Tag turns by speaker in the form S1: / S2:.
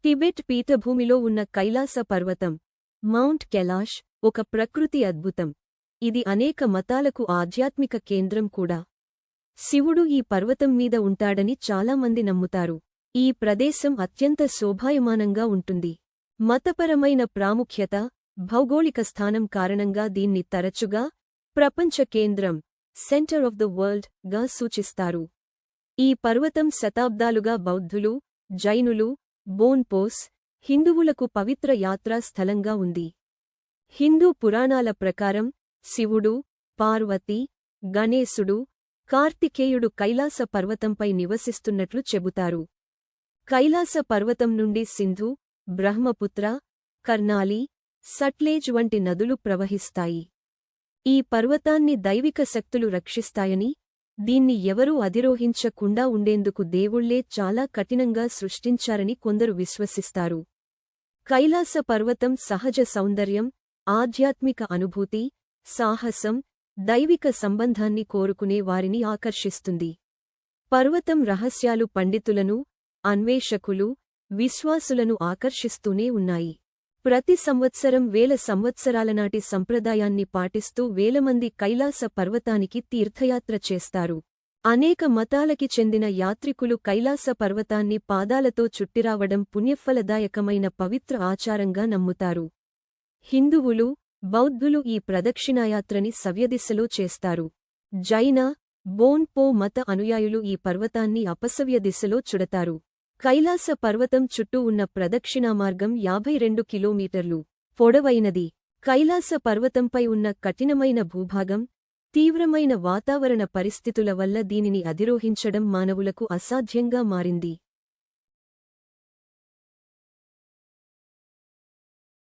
S1: Tibet పీఠభూమిలో ఉన్న కైలాస పర్వతం mount కెలాష్ ఒక ప్రకృతి అద్భుతం. ఇది అనేక మతాలకు ఆధ్యాత్మిక కేంద్రం కూడా. శివుడు ఈ పర్వతం మీద ఉంటాడని చాలామంది నమ్ముతారు. ఈ ప్రదేశం అత్యంత శోభాయమానంగా ఉంటుంది. మతపరమైన ప్రాముఖ్యత, భౌగోళిక స్థానం కారణంగా దీన్ని తరచుగా ప్రపంచ కేంద్రం సెంటర్ ఆఫ్ ద వరల్డ్ గా సూచిస్తారు. ఈ పర్వతం శతాబ్దాలుగా బౌద్ధులు, జైనులు, బోన్పోస్, హిందువులకు పవిత్ర యాత్రా స్థలంగా ఉంది. హిందూ పురాణాల ప్రకారం శివుడు, పార్వతి, గణేశుడు, కార్తికేయుడు కైలాస పర్వతంపై నివసిస్తున్నట్లు చెబుతారు. కైలాస పర్వతం నుండి సింధు, బ్రహ్మపుత్ర, కర్నాలి, సట్లేజ్ వంటి నదులు ప్రవహిస్తాయి. ఈ పర్వతాన్ని దైవిక శక్తులు రక్షిస్తాయని, దీన్ని ఎవరూ అధిరోహించకుండా ఉండేందుకు దేవుళ్లే చాలా కఠినంగా సృష్టించారని కొందరు విశ్వసిస్తారు. కైలాస పర్వతం సహజ సౌందర్యం, ఆధ్యాత్మిక అనుభూతి, సాహసం, దైవిక సంబంధాన్ని కోరుకునే వారిని ఆకర్షిస్తుంది. పర్వతం రహస్యాలు పండితులను, అన్వేషకులు, విశ్వాసులను ఆకర్షిస్తూనే ఉన్నాయి. ప్రతి సంవత్సరం వేల సంవత్సరాలనాటి సంప్రదాయాన్ని పాటిస్తూ వేలమంది కైలాస పర్వతానికి తీర్థయాత్ర చేస్తారు. అనేక మతాలకి చెందిన యాత్రికులు కైలాస పర్వతాన్ని పాదాలతో చుట్టిరావడం పుణ్యఫలదాయకమైన పవిత్ర ఆచారంగా నమ్ముతారు. హిందువులు, బౌద్ధులు ఈ ప్రదక్షిణాయాత్రని సవ్యదిశలో చేస్తారు. జైన, బోన్పో మత అనుయాయులు ఈ పర్వతాన్ని అపసవ్య దిశలో చుడతారు. కైలాస పర్వతం చుట్టూ ఉన్న ప్రదక్షిణామార్గం 52 కిలోమీటర్లు పొడవైనది. కైలాస పర్వతంపై ఉన్న కఠినమైన భూభాగం, తీవ్రమైన వాతావరణ పరిస్థితుల వల్ల దీనిని అధిరోహించడం మానవులకు అసాధ్యంగా మారింది.